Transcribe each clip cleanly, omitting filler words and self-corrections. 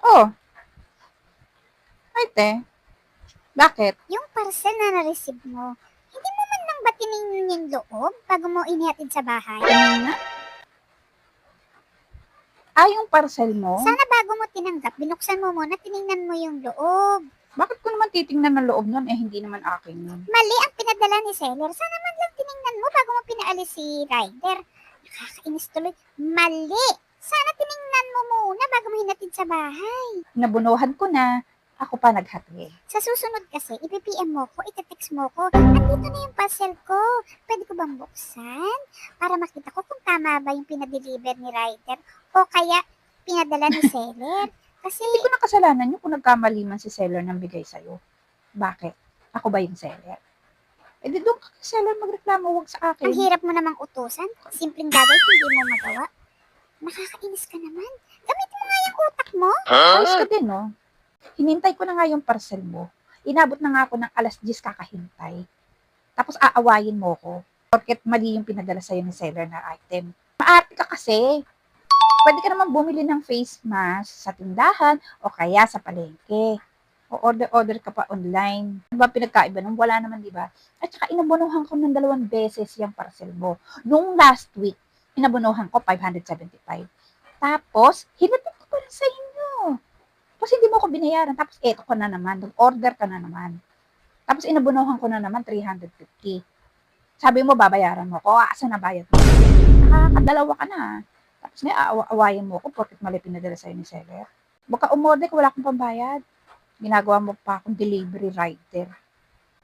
Oh, ay te, bakit? Yung parcel na na-receive mo, hindi mo man lang ba tiningnan yung loob bago mo inihatid sa bahay? Tingin nga. Yung parcel mo? Sana bago mo tinanggap, binuksan mo muna, tiningnan mo yung loob. Bakit ko naman titingnan ng loob nun? Hindi naman akin yun. Mali ang pinadala ni seller. Sana man lang tiningnan mo bago mo pinaalis si rider. Nakakainis tuloy. Mali! Sana tiningnan mo muna bago mo hinatid sa bahay. Nabunuhan ko na. Ako pa naghatid. Sa susunod kasi, ipipm mo ko, itetext mo ko, andito na yung parcel ko. Pwede ko bang buksan? Para makita ko kung tama ba yung pinadeliver ni rider o kaya pinadala ni seller. Kasi, Hindi ko na kasalanan yun kung nagkamali man si seller ng bigay sa'yo. Bakit? Ako ba yung seller? Eh di doon ka kay seller magreklamo, wag sa akin. ang hirap mo namang utusan. Simpleng bagay, hindi mo magawa. Nakakainis ka naman. Gamitin mo nga yung utak mo. Ayos ka din, no? Hinintay ko na nga yung parcel mo. Inabot na nga ako ng alas 10 kakahintay. Tapos aawayin mo ko. Porket mali yung pinadala sa'yo ni seller na item. Maarte ka kasi. Pwede ka naman bumili ng face mask sa tindahan o kaya sa palengke. O order ka pa online. Ano ba pinagkaiba nung wala naman, di ba? At saka inabonohan ko ng 2 beses yung parcel mo. Nung last week, inabonohan ko 575. Tapos, hinatid ko pa rin sa inyo. Tapos hindi mo ko binayaran. Tapos eto ko na naman. Nag-order ka na naman. Tapos inabonohan ko na naman 350. Sabi mo, babayaran mo ko. Asa na bayad mo? Nakakadalawa ka na. Tapos may aawayan mo ko porket mali pinadala sa'yo ni seller. Baka umorder ko, wala akong pambayad. Ginagawa mo pa akong delivery rider.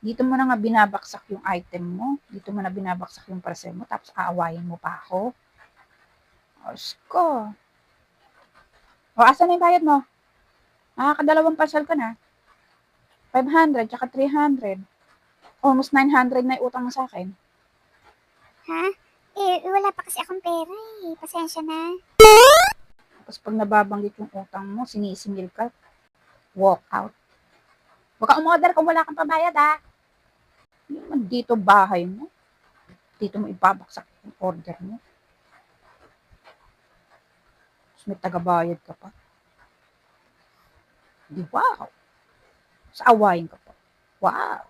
Dito mo na nga binabaksak yung item mo. Dito mo na binabaksak yung parcel mo. Tapos aawayan mo pa ako. Diyos ko. O, asa na yung bayad mo? Nakakadalawang parcel ka na. 500, tsaka 300. Almost 900 na yung utang mo sa akin. Ha? Wala pa kasi akong pera eh. Pasensya na. Tapos pag nababanggit yung utang mo, sinisingil ka, walk out. Huwag ka umorder kung wala kang pabayad, ha? Hindi naman dito bahay mo. Dito mo ibabaksak yung order mo. Tapos may tagabayad ka pa. Di wow. Sa awayin ka pa. Wow.